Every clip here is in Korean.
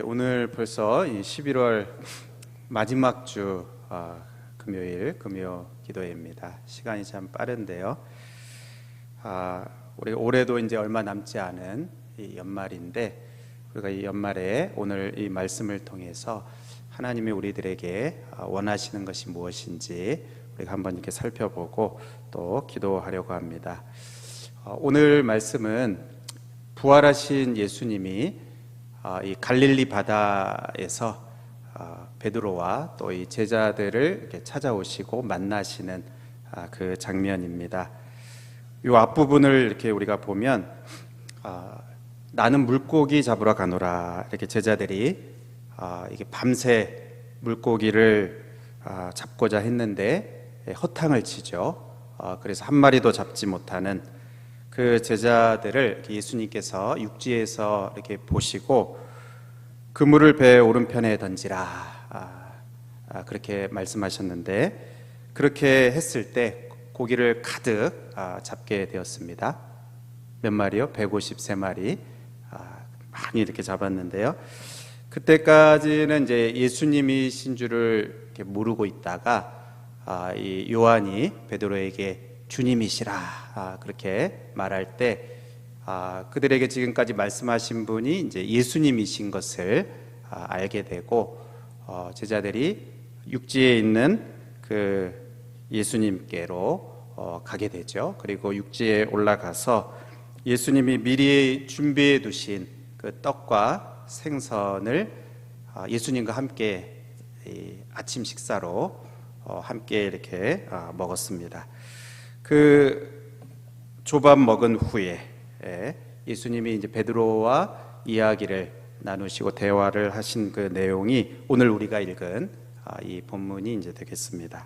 오늘 벌써 11월 마지막 주 금요일 금요 기도회입니다. 시간이 참 빠른데요. 우리 올해도 이제 얼마 남지 않은 이 연말인데, 우리가 이 연말에 오늘 이 말씀을 통해서 하나님이 우리들에게 원하시는 것이 무엇인지 우리가 한번 이렇게 살펴보고 또 기도하려고 합니다. 오늘 말씀은 부활하신 예수님이 이 갈릴리 바다에서 베드로와 또 이 제자들을 이렇게 찾아오시고 만나시는 그 장면입니다. 이 앞부분을 이렇게 우리가 보면 나는 물고기 잡으러 가노라, 이렇게 제자들이 이게 밤새 물고기를 잡고자 했는데 허탕을 치죠. 그래서 한 마리도 잡지 못하는 그 제자들을 예수님께서 육지에서 이렇게 보시고 그물을 배 오른편에 던지라, 그렇게 말씀하셨는데, 그렇게 했을 때 고기를 가득 잡게 되었습니다. 몇 마리요? 153마리 많이 이렇게 잡았는데요. 그때까지는 이제 예수님이신 줄을 이렇게 모르고 있다가 이 요한이 베드로에게 주님이시라 그렇게 말할 때 그들에게 지금까지 말씀하신 분이 이제 예수님이신 것을 알게 되고 제자들이 육지에 있는 그 예수님께로 가게 되죠. 그리고 육지에 올라가서 예수님이 미리 준비해 두신 그 떡과 생선을 예수님과 함께 아침 식사로 함께 이렇게 먹었습니다. 그 조밥 먹은 후에 예수님이 이제 베드로와 이야기를 나누시고 대화를 하신 그 내용이 오늘 우리가 읽은 이 본문이 이제 되겠습니다.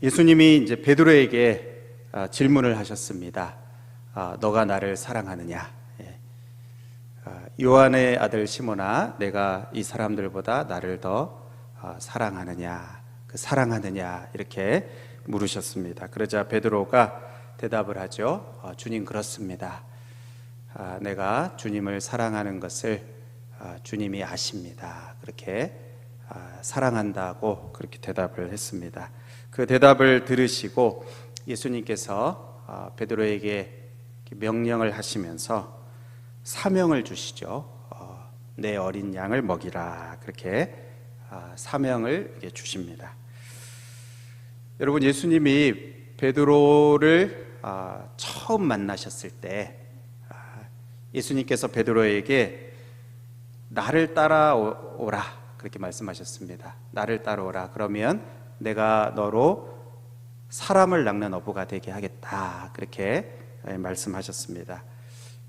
예수님이 이제 베드로에게 질문을 하셨습니다. 너가 나를 사랑하느냐? 요한의 아들 시몬아, 내가 이 사람들보다 나를 더 사랑하느냐? 그 사랑하느냐? 이렇게 물으셨습니다. 그러자 베드로가 대답을 하죠. 주님, 그렇습니다. 내가 주님을 사랑하는 것을 주님이 아십니다. 그렇게 사랑한다고 그렇게 대답을 했습니다. 그 대답을 들으시고 예수님께서 베드로에게 명령을 하시면서 사명을 주시죠. 내 어린 양을 먹이라, 그렇게 사명을 주십니다. 여러분, 예수님이 베드로를 처음 만나셨을 때 예수님께서 베드로에게 나를 따라오라, 그렇게 말씀하셨습니다. 나를 따라오라, 그러면 내가 너로 사람을 낚는 어부가 되게 하겠다, 그렇게 말씀하셨습니다.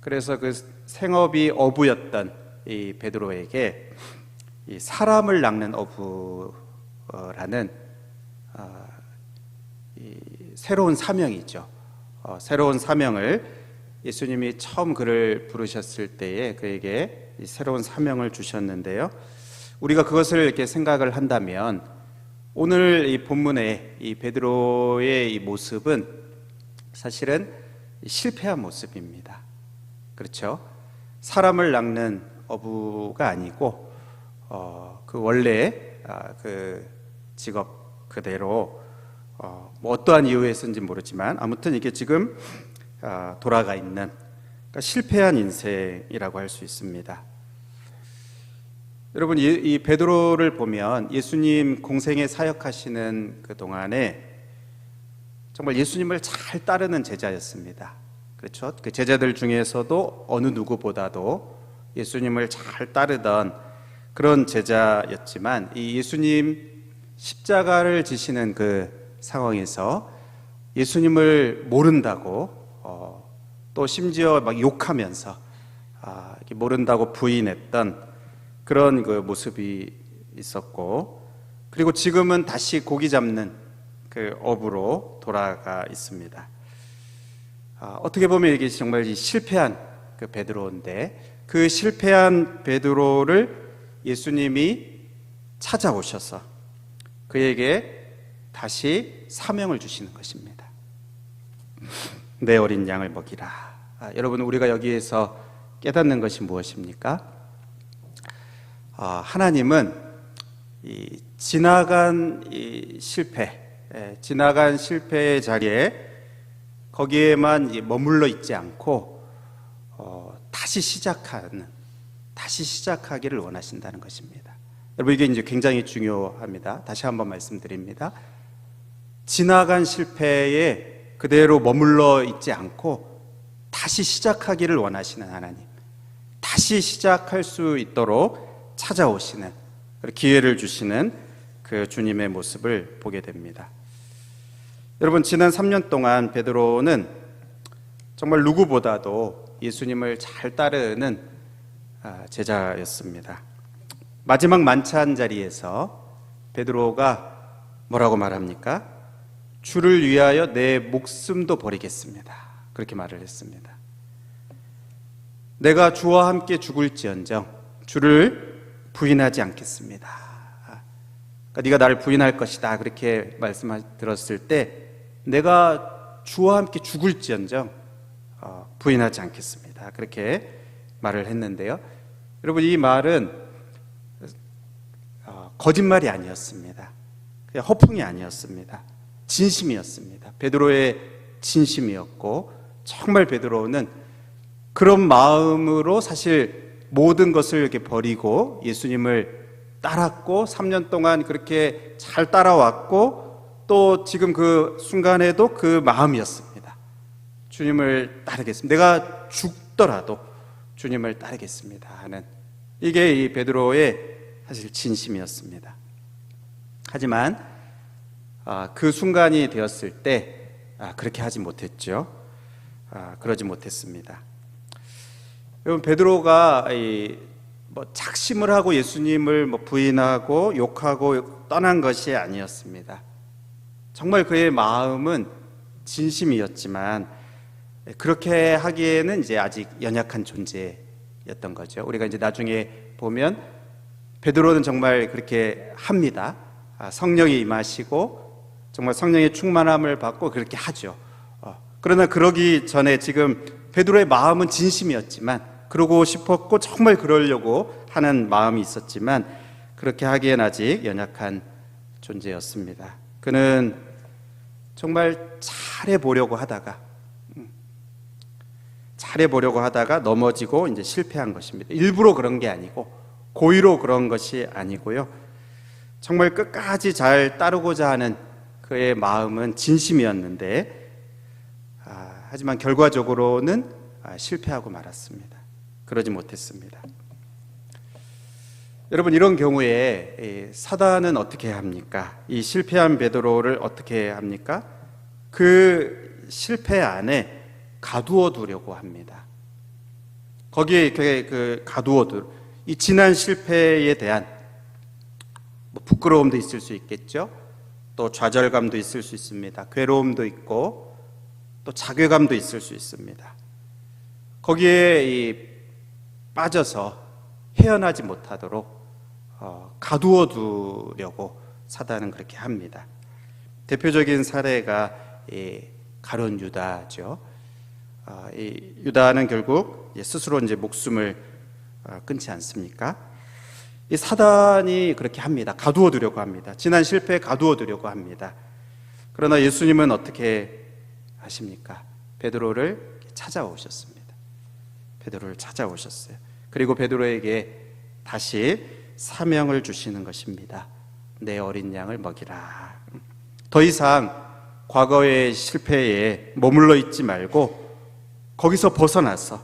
그래서 그 생업이 어부였던 이 베드로에게 이 사람을 낚는 어부라는 새로운 사명이 있죠. 새로운 사명을 예수님이 처음 그를 부르셨을 때에 그에게 이 새로운 사명을 주셨는데요. 우리가 그것을 이렇게 생각을 한다면 오늘 이 본문의 이 베드로의 이 모습은 사실은 실패한 모습입니다. 그렇죠? 사람을 낚는 어부가 아니고 그 원래 그 직업 그대로 뭐 어떠한 이유에서인지 모르지만 아무튼 이게 지금 돌아가 있는, 그러니까 실패한 인생이라고 할 수 있습니다. 여러분, 이 베드로를 보면 예수님 공생에 사역하시는 그 동안에 정말 예수님을 잘 따르는 제자였습니다. 그렇죠? 그 제자들 중에서도 어느 누구보다도 예수님을 잘 따르던 그런 제자였지만 이 예수님 십자가를 지시는 그 상황에서 예수님을 모른다고 또 심지어 막 욕하면서 모른다고 부인했던 그런 그 모습이 있었고, 그리고 지금은 다시 고기 잡는 그 어부로 돌아가 있습니다. 어떻게 보면 이게 정말 실패한 그 베드로인데, 그 실패한 베드로를 예수님이 찾아오셔서 그에게 다시 사명을 주시는 것입니다. 내 어린 양을 먹이라. 여러분, 우리가 여기에서 깨닫는 것이 무엇입니까? 하나님은 이 지나간 이 지나간 실패의 자리에 거기에만 머물러 있지 않고 다시 시작하기를 원하신다는 것입니다. 여러분, 이게 이제 굉장히 중요합니다. 다시 한번 말씀드립니다. 지나간 실패에 그대로 머물러 있지 않고 다시 시작하기를 원하시는 하나님, 다시 시작할 수 있도록 찾아오시는, 기회를 주시는 그 주님의 모습을 보게 됩니다. 여러분, 지난 3년 동안 베드로는 정말 누구보다도 예수님을 잘 따르는 제자였습니다. 마지막 만찬 자리에서 베드로가 뭐라고 말합니까? 주를 위하여 내 목숨도 버리겠습니다. 그렇게 말을 했습니다. 내가 주와 함께 죽을지언정 주를 부인하지 않겠습니다. 그러니까 네가 나를 부인할 것이다, 그렇게 들었을 때 내가 주와 함께 죽을지언정 부인하지 않겠습니다, 그렇게 말을 했는데요. 여러분, 이 말은 거짓말이 아니었습니다. 그냥 허풍이 아니었습니다. 진심이었습니다. 베드로의 진심이었고, 정말 베드로는 그런 마음으로 사실 모든 것을 이렇게 버리고 예수님을 따랐고 3년 동안 그렇게 잘 따라왔고, 또 지금 그 순간에도 그 마음이었습니다. 주님을 따르겠습니다. 내가 죽더라도 주님을 따르겠습니다 하는, 이게 이 베드로의 사실 진심이었습니다. 하지만 그 순간이 되었을 때 그렇게 하지 못했죠. 그러지 못했습니다. 여러분, 베드로가 작심을 하고 예수님을 부인하고 욕하고 떠난 것이 아니었습니다. 정말 그의 마음은 진심이었지만 그렇게 하기에는 이제 아직 연약한 존재였던 거죠. 우리가 이제 나중에 보면 베드로는 정말 그렇게 합니다. 성령이 임하시고 정말 성령의 충만함을 받고 그렇게 하죠. 그러나 그러기 전에 지금 베드로의 마음은 진심이었지만, 그러고 싶었고 정말 그러려고 하는 마음이 있었지만 그렇게 하기엔 아직 연약한 존재였습니다. 그는 정말 잘해보려고 하다가 넘어지고 이제 실패한 것입니다. 일부러 그런 게 아니고 고의로 그런 것이 아니고요. 정말 끝까지 잘 따르고자 하는 그의 마음은 진심이었는데 하지만 결과적으로는 실패하고 말았습니다. 그러지 못했습니다. 여러분, 이런 경우에 사단은 어떻게 합니까? 이 실패한 베드로를 어떻게 합니까? 그 실패 안에 가두어 두려고 합니다. 거기에 이 지난 실패에 대한 부끄러움도 있을 수 있겠죠. 또 좌절감도 있을 수 있습니다. 괴로움도 있고 또 자괴감도 있을 수 있습니다. 거기에 빠져서 헤어나지 못하도록 가두어 두려고 사단은 그렇게 합니다. 대표적인 사례가 가룟 유다죠. 이 유다는 결국 스스로 이제 목숨을 끊지 않습니까? 이 사단이 그렇게 합니다. 가두어 두려고 합니다. 지난 실패에 가두어 두려고 합니다. 그러나 예수님은 어떻게 하십니까? 베드로를 찾아오셨습니다. 베드로를 찾아오셨어요. 그리고 베드로에게 다시 사명을 주시는 것입니다. 내 어린 양을 먹이라. 더 이상 과거의 실패에 머물러 있지 말고 거기서 벗어나서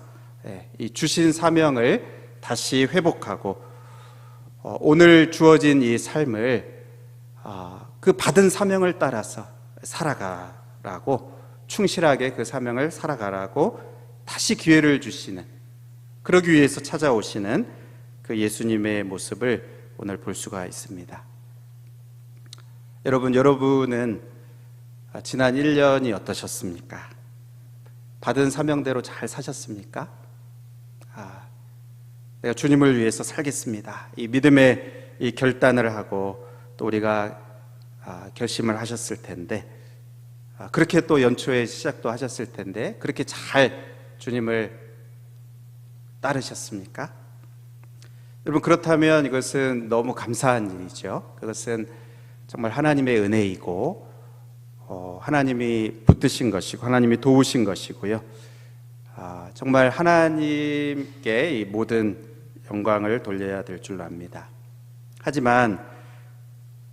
이 주신 사명을 다시 회복하고 오늘 주어진 이 삶을 그 받은 사명을 따라서 살아가라고, 충실하게 그 사명을 살아가라고 다시 기회를 주시는, 그러기 위해서 찾아오시는 그 예수님의 모습을 오늘 볼 수가 있습니다. 여러분은 지난 1년이 어떠셨습니까? 받은 사명대로 잘 사셨습니까? 내가 주님을 위해서 살겠습니다, 이 믿음의 이 결단을 하고 또 우리가 결심을 하셨을 텐데, 그렇게 또 연초에 시작도 하셨을 텐데 그렇게 잘 주님을 따르셨습니까? 여러분, 그렇다면 이것은 너무 감사한 일이죠. 그것은 정말 하나님의 은혜이고 하나님이 붙드신 것이고 하나님이 도우신 것이고요. 정말 하나님께 이 모든 영광을 돌려야 될 줄로 압니다. 하지만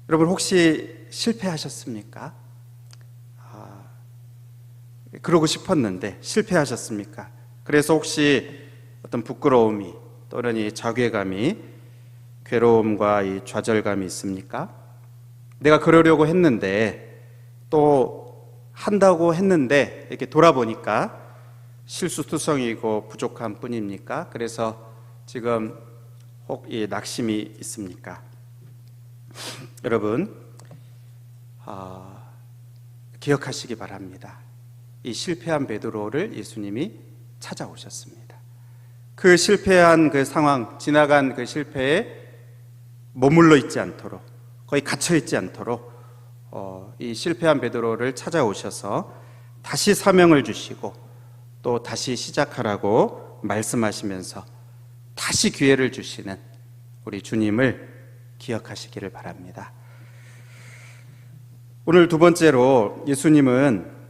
여러분, 혹시 실패하셨습니까? 그러고 싶었는데 실패하셨습니까? 그래서 혹시 어떤 부끄러움이 또는 이 자괴감이, 괴로움과 이 좌절감이 있습니까? 내가 그러려고 했는데, 또 한다고 했는데 이렇게 돌아보니까 실수투성이고 부족한 뿐입니까? 그래서 지금 혹 이 낙심이 있습니까? 여러분, 기억하시기 바랍니다. 이 실패한 베드로를 예수님이 찾아오셨습니다. 그 실패한 그 상황, 지나간 그 실패에 머물러 있지 않도록, 거의 갇혀 있지 않도록 이 실패한 베드로를 찾아오셔서 다시 사명을 주시고 또 다시 시작하라고 말씀하시면서 다시 기회를 주시는 우리 주님을 기억하시기를 바랍니다. 오늘 두 번째로 예수님은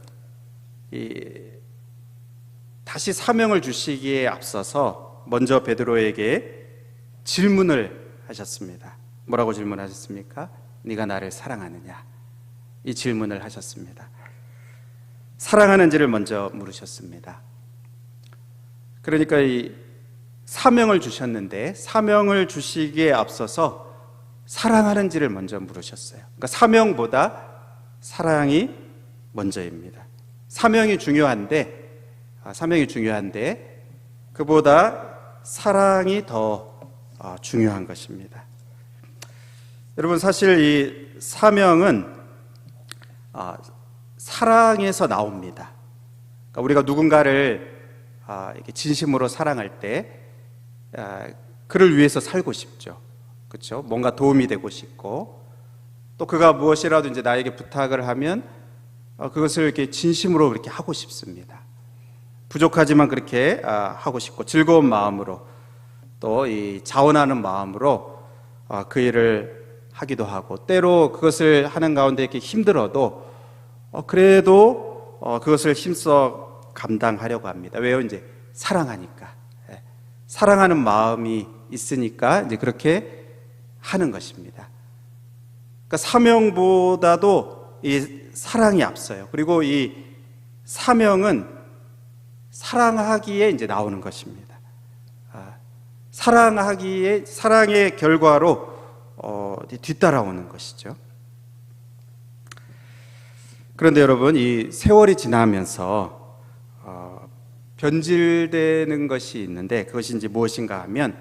다시 사명을 주시기에 앞서서 먼저 베드로에게 질문을 하셨습니다. 뭐라고 질문하셨습니까? 네가 나를 사랑하느냐? 이 질문을 하셨습니다. 사랑하는지를 먼저 물으셨습니다. 그러니까 이 사명을 주셨는데 사명을 주시기에 앞서서 사랑하는지를 먼저 물으셨어요. 그러니까 사명보다 사랑이 먼저입니다. 사명이 중요한데 그보다 사랑이 더 중요한 것입니다. 여러분, 사실 이 사명은 사랑에서 나옵니다. 그러니까 우리가 누군가를 이렇게 진심으로 사랑할 때 그를 위해서 살고 싶죠. 그렇죠? 뭔가 도움이 되고 싶고, 또 그가 무엇이라도 이제 나에게 부탁을 하면 그것을 이렇게 진심으로 그렇게 하고 싶습니다. 부족하지만 그렇게 하고 싶고, 즐거운 마음으로 또 이 자원하는 마음으로 그 일을 하기도 하고, 때로 그것을 하는 가운데 이렇게 힘들어도 그래도 그것을 힘써 감당하려고 합니다. 왜요? 이제 사랑하니까. 사랑하는 마음이 있으니까 이제 그렇게 하는 것입니다. 그러니까 사명보다도 이 사랑이 앞서요. 그리고 이 사명은 사랑하기에 이제 나오는 것입니다. 사랑의 결과로 뒤따라오는 것이죠. 그런데 여러분, 이 세월이 지나면서 변질되는 것이 있는데, 그것이 이제 무엇인가 하면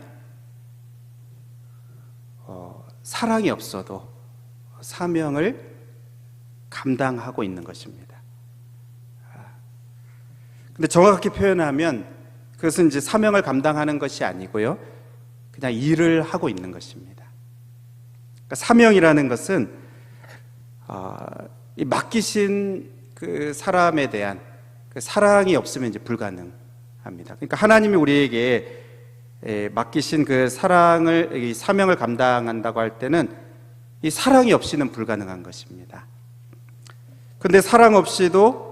사랑이 없어도 사명을 감당하고 있는 것입니다. 근데 정확히 표현하면 그것은 이제 사명을 감당하는 것이 아니고요, 그냥 일을 하고 있는 것입니다. 그러니까 사명이라는 것은 이 맡기신 그 사람에 대한 그 사랑이 없으면 이제 불가능합니다. 그러니까 하나님이 우리에게 맡기신 그 이 사명을 감당한다고 할 때는 이 사랑이 없이는 불가능한 것입니다. 그런데 사랑 없이도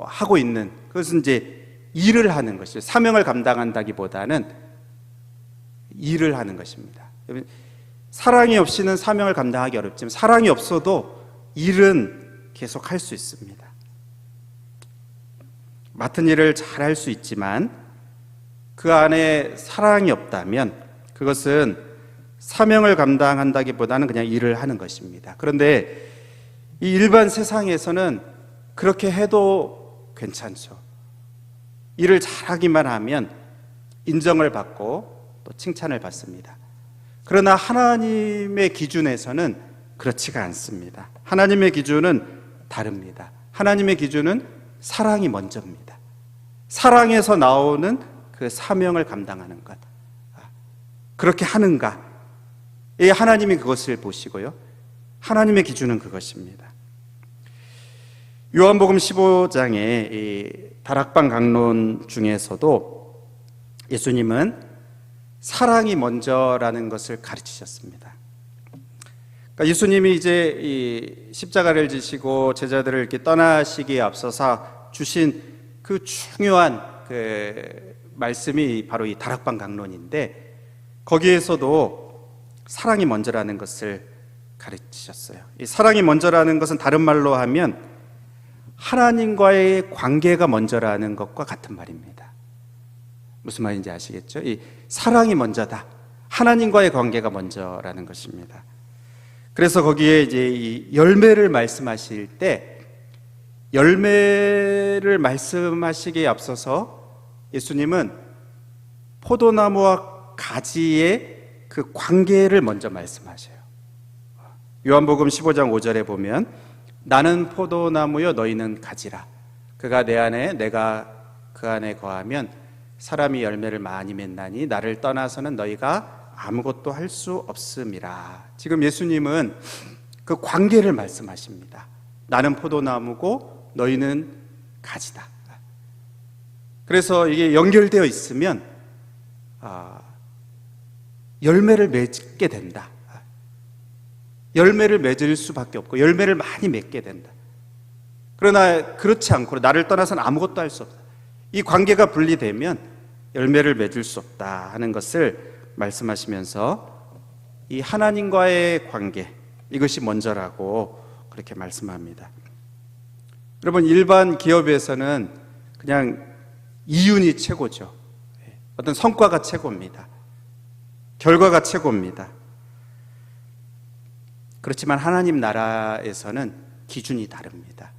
하고 있는, 그것은 이제 일을 하는 것이죠. 사명을 감당한다기보다는 일을 하는 것입니다. 사랑이 없이는 사명을 감당하기 어렵지만 사랑이 없어도 일은 계속 할 수 있습니다. 맡은 일을 잘 할 수 있지만 그 안에 사랑이 없다면 그것은 사명을 감당한다기보다는 그냥 일을 하는 것입니다. 그런데 이 일반 세상에서는 그렇게 해도 괜찮죠. 일을 잘하기만 하면 인정을 받고 또 칭찬을 받습니다. 그러나 하나님의 기준에서는 그렇지가 않습니다. 하나님의 기준은 다릅니다. 하나님의 기준은 사랑이 먼저입니다. 사랑에서 나오는 그 사명을 감당하는 것, 그렇게 하는가, 하나님이 그것을 보시고요, 하나님의 기준은 그것입니다. 요한복음 15장의 이 다락방 강론 중에서도 예수님은 사랑이 먼저라는 것을 가르치셨습니다. 그러니까 예수님이 이제 이 십자가를 지시고 제자들을 이렇게 떠나시기에 앞서서 주신 그 중요한 그 말씀이 바로 이 다락방 강론인데, 거기에서도 사랑이 먼저라는 것을 가르치셨어요. 이 사랑이 먼저라는 것은 다른 말로 하면 하나님과의 관계가 먼저라는 것과 같은 말입니다. 무슨 말인지 아시겠죠? 이 사랑이 먼저다, 하나님과의 관계가 먼저라는 것입니다. 그래서 거기에 이제 이 열매를 말씀하실 때, 열매를 말씀하시기에 앞서서 예수님은 포도나무와 가지의 그 관계를 먼저 말씀하셔요. 요한복음 15장 5절에 보면 나는 포도나무요 너희는 가지라. 그가 내 안에 내가 그 안에 거하면 사람이 열매를 많이 맺나니 나를 떠나서는 너희가 아무것도 할 수 없음이라. 지금 예수님은 그 관계를 말씀하십니다. 나는 포도나무고 너희는 가지다. 그래서 이게 연결되어 있으면 열매를 맺게 된다. 열매를 맺을 수밖에 없고 열매를 많이 맺게 된다. 그러나 그렇지 않고 나를 떠나서는 아무것도 할 수 없다. 이 관계가 분리되면 열매를 맺을 수 없다 하는 것을 말씀하시면서 이 하나님과의 관계, 이것이 먼저라고 그렇게 말씀합니다. 여러분, 일반 기업에서는 그냥 이윤이 최고죠. 어떤 성과가 최고입니다. 결과가 최고입니다. 그렇지만 하나님 나라에서는 기준이 다릅니다.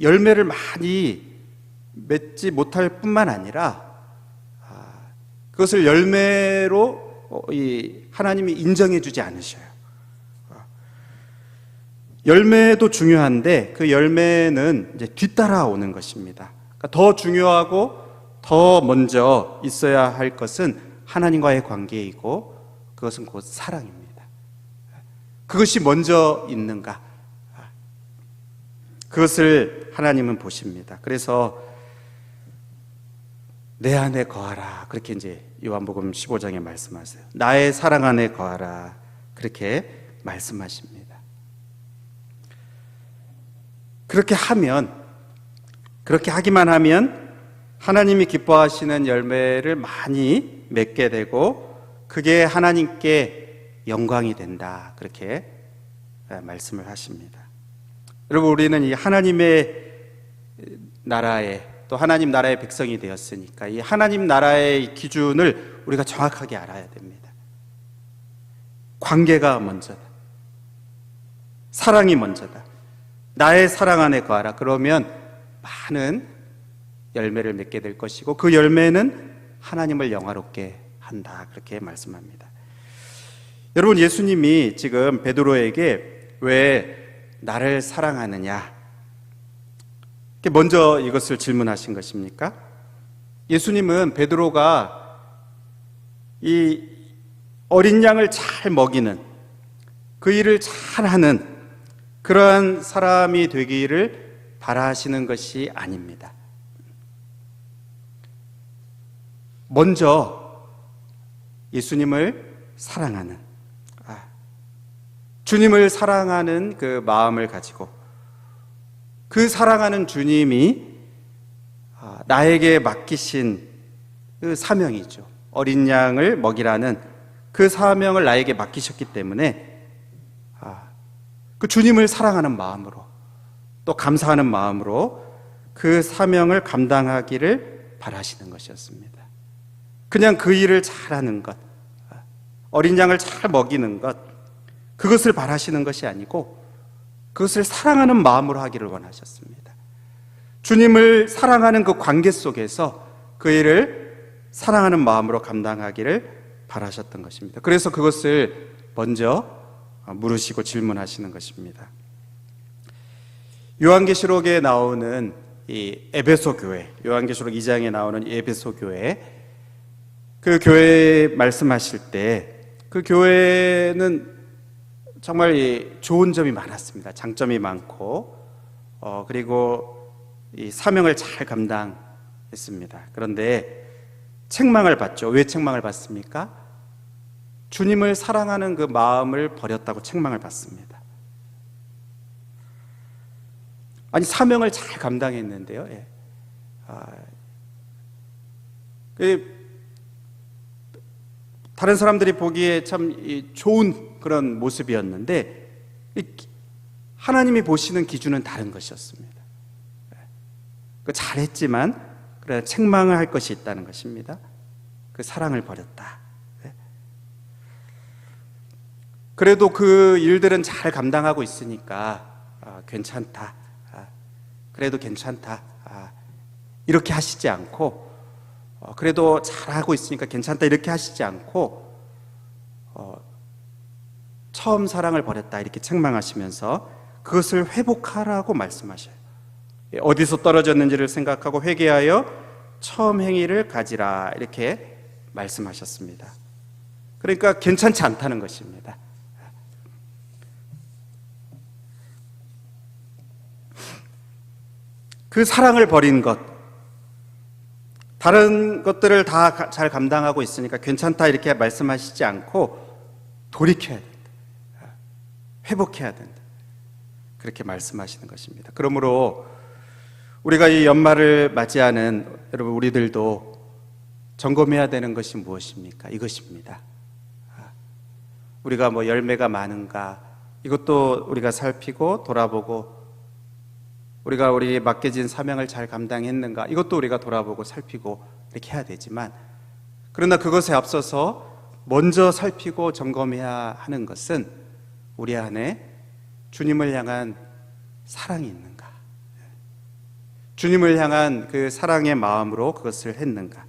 열매를 많이 맺지 못할 뿐만 아니라 그것을 열매로 하나님이 인정해 주지 않으셔요. 열매도 중요한데 그 열매는 이제 뒤따라오는 것입니다. 그러니까 더 중요하고 더 먼저 있어야 할 것은 하나님과의 관계이고 그것은 곧 사랑입니다. 그것이 먼저 있는가? 그것을 하나님은 보십니다. 그래서 내 안에 거하라, 그렇게 이제 요한복음 15장에 말씀하세요. 나의 사랑 안에 거하라, 그렇게 말씀하십니다. 그렇게 하기만 하면 하나님이 기뻐하시는 열매를 많이 맺게 되고 그게 하나님께 영광이 된다, 그렇게 말씀을 하십니다. 여러분, 우리는 이 하나님의 나라에, 또 하나님 나라의 백성이 되었으니까 이 하나님 나라의 기준을 우리가 정확하게 알아야 됩니다. 관계가 먼저다, 사랑이 먼저다. 나의 사랑 안에 거하라. 그러면 많은 열매를 맺게 될 것이고 그 열매는 하나님을 영화롭게 한다, 그렇게 말씀합니다. 여러분, 예수님이 지금 베드로에게 왜 나를 사랑하느냐, 먼저 이것을 질문하신 것입니까? 예수님은 베드로가 이 어린 양을 잘 먹이는, 그 일을 잘하는 그러한 사람이 되기를 바라시는 것이 아닙니다. 먼저 예수님을 사랑하는, 주님을 사랑하는 그 마음을 가지고 그 사랑하는 주님이 나에게 맡기신 그 사명이죠. 어린 양을 먹이라는 그 사명을 나에게 맡기셨기 때문에 그 주님을 사랑하는 마음으로, 또 감사하는 마음으로 그 사명을 감당하기를 바라시는 것이었습니다. 그냥 그 일을 잘하는 것, 어린 양을 잘 먹이는 것, 그것을 바라시는 것이 아니고 그것을 사랑하는 마음으로 하기를 원하셨습니다. 주님을 사랑하는 그 관계 속에서 그 일을 사랑하는 마음으로 감당하기를 바라셨던 것입니다. 그래서 그것을 먼저 물으시고 질문하시는 것입니다. 요한계시록에 나오는 이 에베소 교회, 요한계시록 2장에 나오는 에베소 교회, 그 교회 말씀하실 때 그 교회는 정말 좋은 점이 많았습니다. 장점이 많고 그리고 이 사명을 잘 감당해 했습니다. 그런데 책망을 받죠. 왜 책망을 받습니까? 주님을 사랑하는 그 마음을 버렸다고 책망을 받습니다. 아니, 사명을 잘 감당했는데요. 예. 다른 사람들이 보기에 참 좋은 그런 모습이었는데 하나님이 보시는 기준은 다른 것이었습니다. 잘했지만 그래 책망을 할 것이 있다는 것입니다. 그 사랑을 버렸다. 그래도 그 일들은 잘 감당하고 있으니까 괜찮다. 그래도 괜찮다. 이렇게 하시지 않고 그래도 잘하고 있으니까 괜찮다 이렇게 하시지 않고 처음 사랑을 버렸다 이렇게 책망하시면서 그것을 회복하라고 말씀하셔요. 어디서 떨어졌는지를 생각하고 회개하여 처음 행위를 가지라 이렇게 말씀하셨습니다. 그러니까 괜찮지 않다는 것입니다. 그 사랑을 버린 것, 다른 것들을 다 잘 감당하고 있으니까 괜찮다 이렇게 말씀하시지 않고 돌이켜야 된다. 회복해야 된다. 그렇게 말씀하시는 것입니다. 그러므로 우리가 이 연말을 맞이하는 여러분 우리들도 점검해야 되는 것이 무엇입니까? 이것입니다. 우리가 뭐 열매가 많은가 이것도 우리가 살피고 돌아보고 우리가 우리 맡겨진 사명을 잘 감당했는가 이것도 우리가 돌아보고 살피고 이렇게 해야 되지만 그러나 그것에 앞서서 먼저 살피고 점검해야 하는 것은 우리 안에 주님을 향한 사랑이 있는가, 주님을 향한 그 사랑의 마음으로 그것을 했는가.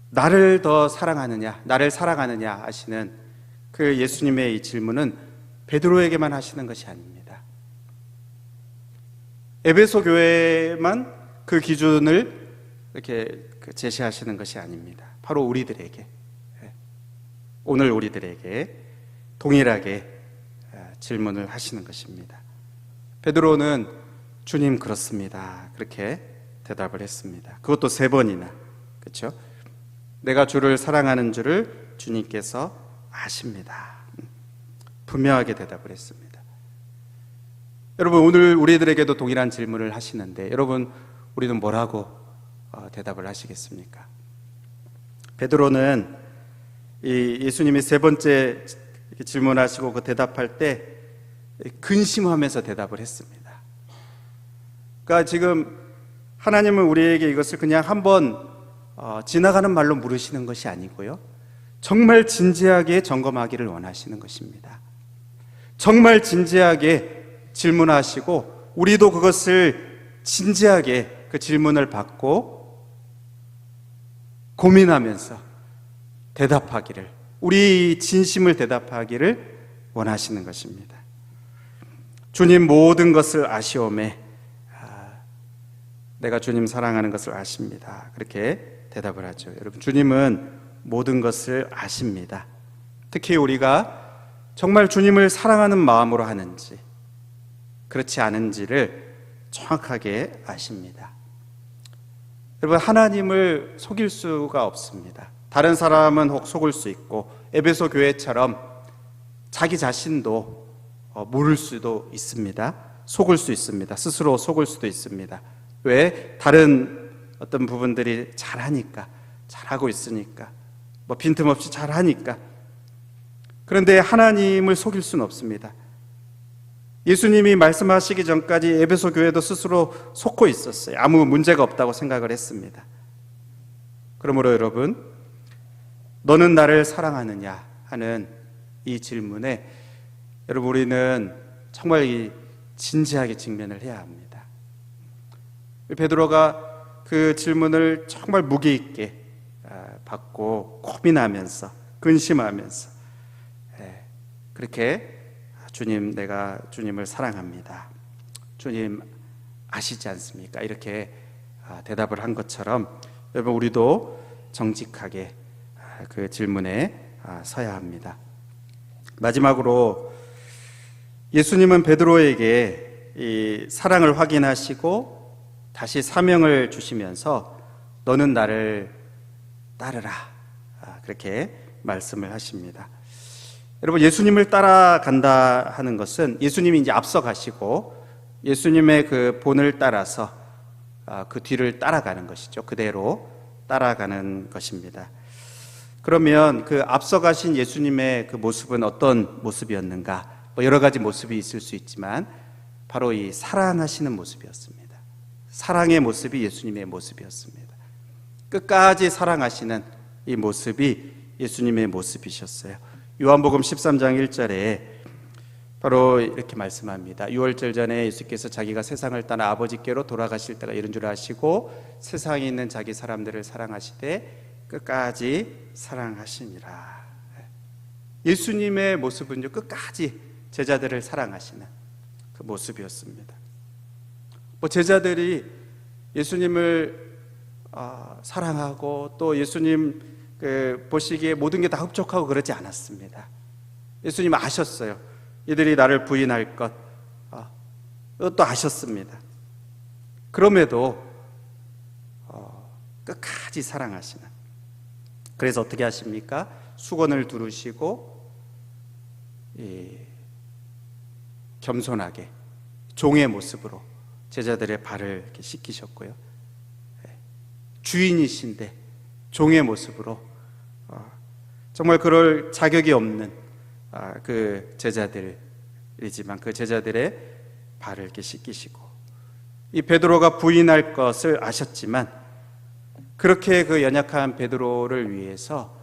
나를 더 사랑하느냐, 나를 사랑하느냐 하시는 그 예수님의 이 질문은 베드로에게만 하시는 것이 아닙니다. 에베소 교회만 그 기준을 이렇게 제시하시는 것이 아닙니다. 바로 우리들에게, 오늘 우리들에게 동일하게 질문을 하시는 것입니다. 베드로는 주님 그렇습니다. 그렇게 대답을 했습니다. 그것도 3번이나. 그렇죠? 내가 주를 사랑하는 줄을 주님께서 아십니다. 분명하게 대답을 했습니다. 여러분 오늘 우리들에게도 동일한 질문을 하시는데 여러분 우리는 뭐라고 대답을 하시겠습니까? 베드로는 이 예수님이 3번째 질문하시고 그 대답할 때 근심하면서 대답을 했습니다. 그러니까 지금 하나님은 우리에게 이것을 그냥 한번 지나가는 말로 물으시는 것이 아니고요, 정말 진지하게 점검하기를 원하시는 것입니다. 정말 진지하게 질문하시고 우리도 그것을 진지하게 그 질문을 받고 고민하면서 대답하기를, 우리 진심을 대답하기를 원하시는 것입니다. 주님 모든 것을 아시오매 내가 주님 사랑하는 것을 아십니다. 그렇게 대답을 하죠. 여러분 주님은 모든 것을 아십니다. 특히 우리가 정말 주님을 사랑하는 마음으로 하는지 그렇지 않은지를 정확하게 아십니다. 여러분 하나님을 속일 수가 없습니다. 다른 사람은 혹 속을 수 있고 에베소 교회처럼 자기 자신도 모를 수도 있습니다. 속을 수 있습니다. 스스로 속을 수도 있습니다. 왜? 다른 어떤 부분들이 잘하니까, 잘하고 있으니까, 뭐 빈틈없이 잘하니까. 그런데 하나님을 속일 수는 없습니다. 예수님이 말씀하시기 전까지 에베소 교회도 스스로 속고 있었어요. 아무 문제가 없다고 생각을 했습니다. 그러므로 여러분, 너는 나를 사랑하느냐 하는 이 질문에 여러분 우리는 정말 진지하게 직면을 해야 합니다. 베드로가 그 질문을 정말 무게 있게 받고 고민하면서 근심하면서 그렇게 주님, 내가 주님을 사랑합니다. 주님 아시지 않습니까? 이렇게 대답을 한 것처럼 여러분 우리도 정직하게 그 질문에 서야 합니다. 마지막으로 예수님은 베드로에게 이 사랑을 확인하시고 다시 사명을 주시면서 너는 나를 따르라, 그렇게 말씀을 하십니다. 여러분, 예수님을 따라간다 하는 것은 예수님이 이제 앞서가시고 예수님의 그 본을 따라서 그 뒤를 따라가는 것이죠. 그대로 따라가는 것입니다. 그러면 그 앞서가신 예수님의 그 모습은 어떤 모습이었는가? 여러 가지 모습이 있을 수 있지만 바로 이 사랑하시는 모습이었습니다. 사랑의 모습이 예수님의 모습이었습니다. 끝까지 사랑하시는 이 모습이 예수님의 모습이셨어요. 요한복음 13장 1절에 바로 이렇게 말씀합니다. 유월절 전에 예수께서 자기가 세상을 떠나 아버지께로 돌아가실 때가 이른 줄 아시고 세상에 있는 자기 사람들을 사랑하시되 끝까지 사랑하시니라. 예수님의 모습은요, 끝까지 제자들을 사랑하시는 그 모습이었습니다. 제자들이 예수님을 사랑하고 또 예수님 보시기에 모든 게 다 흡족하고 그러지 않았습니다. 예수님 아셨어요. 이들이 나를 부인할 것, 또 아셨습니다. 그럼에도 끝까지 사랑하시는. 그래서 어떻게 하십니까? 수건을 두르시고 겸손하게 종의 모습으로 제자들의 발을 이렇게 씻기셨고요. 주인이신데 종의 모습으로 정말 그럴 자격이 없는 그 제자들이지만 그 제자들의 발을 이렇게 씻기시고, 이 베드로가 부인할 것을 아셨지만 그렇게 그 연약한 베드로를 위해서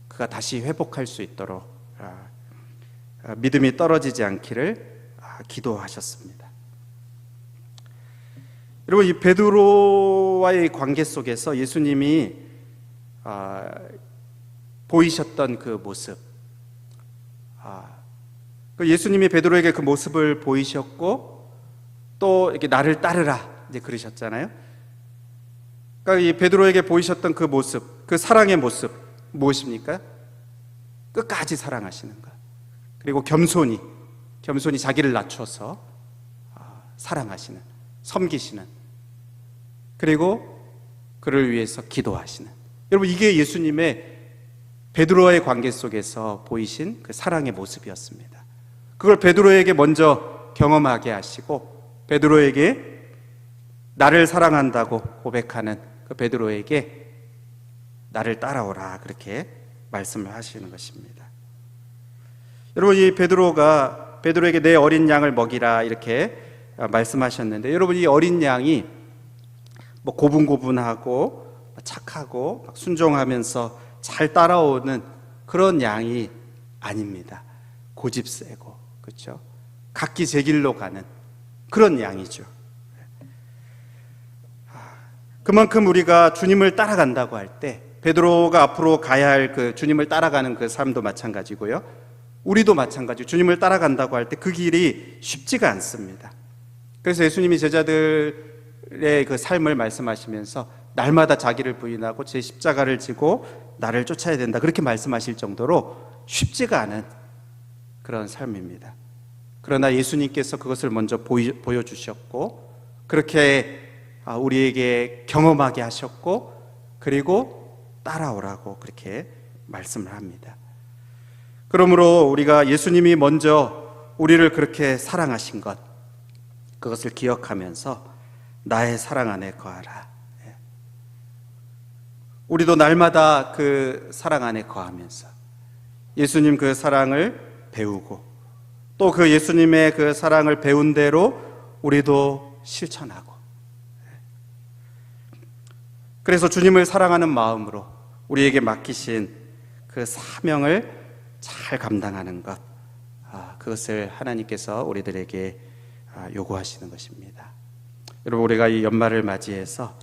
그가 다시 회복할 수 있도록 믿음이 떨어지지 않기를 기도하셨습니다. 여러분, 이 베드로와의 관계 속에서 예수님이 보이셨던 그 모습, 예수님이 베드로에게 그 모습을 보이셨고 또 이렇게 나를 따르라 이제 그러셨잖아요. 그러니까 이 베드로에게 보이셨던 그 모습, 그 사랑의 모습 무엇입니까? 끝까지 사랑하시는 것. 그리고 겸손히 자기를 낮춰서 사랑하시는, 섬기시는, 그리고 그를 위해서 기도하시는. 여러분, 이게 예수님의 베드로와의 관계 속에서 보이신 그 사랑의 모습이었습니다. 그걸 베드로에게 먼저 경험하게 하시고 베드로에게 나를 사랑한다고 고백하는 그 베드로에게 나를 따라오라 그렇게 말씀을 하시는 것입니다. 여러분, 이 베드로가 베드로에게 내 어린 양을 먹이라 이렇게 말씀하셨는데, 여러분, 이 어린 양이 고분고분하고 착하고 순종하면서 잘 따라오는 그런 양이 아닙니다. 고집세고, 그렇죠? 각기 제 길로 가는 그런 양이죠. 그만큼 우리가 주님을 따라간다고 할 때 베드로가 앞으로 가야 할 그 주님을 따라가는 그 삶도 마찬가지고요, 우리도 마찬가지. 주님을 따라간다고 할 때 그 길이 쉽지가 않습니다. 그래서 예수님이 제자들의 그 삶을 말씀하시면서 날마다 자기를 부인하고 제 십자가를 지고 나를 쫓아야 된다 그렇게 말씀하실 정도로 쉽지가 않은 그런 삶입니다. 그러나 예수님께서 그것을 먼저 보여주셨고 그렇게 우리에게 경험하게 하셨고 그리고 따라오라고 그렇게 말씀을 합니다. 그러므로 우리가 예수님이 먼저 우리를 그렇게 사랑하신 것, 그것을 기억하면서 나의 사랑 안에 거하라. 우리도 날마다 그 사랑 안에 거하면서 예수님 그 사랑을 배우고 또 그 예수님의 그 사랑을 배운 대로 우리도 실천하고, 그래서 주님을 사랑하는 마음으로 우리에게 맡기신 그 사명을 잘 감당하는 것, 그것을 하나님께서 우리들에게 요구하시는 것입니다. 여러분, 우리가 이 연말을 맞이해서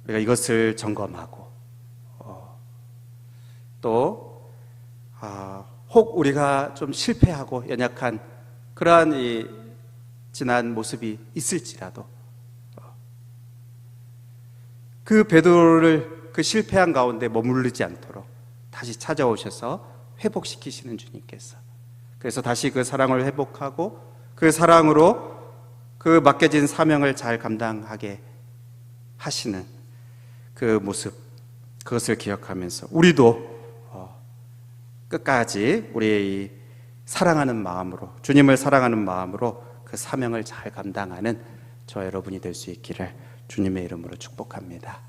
우리가 이것을 점검하고 또 혹 우리가 좀 실패하고 연약한 그러한 이 지난 모습이 있을지라도 그 베드로를 그 실패한 가운데 머무르지 않도록 다시 찾아오셔서 회복시키시는 주님께서. 그래서 다시 그 사랑을 회복하고 그 사랑으로 그 맡겨진 사명을 잘 감당하게 하시는 그 모습, 그것을 기억하면서 우리도 끝까지 우리의 사랑하는 마음으로, 주님을 사랑하는 마음으로 그 사명을 잘 감당하는 저 여러분이 될 수 있기를 주님의 이름으로 축복합니다.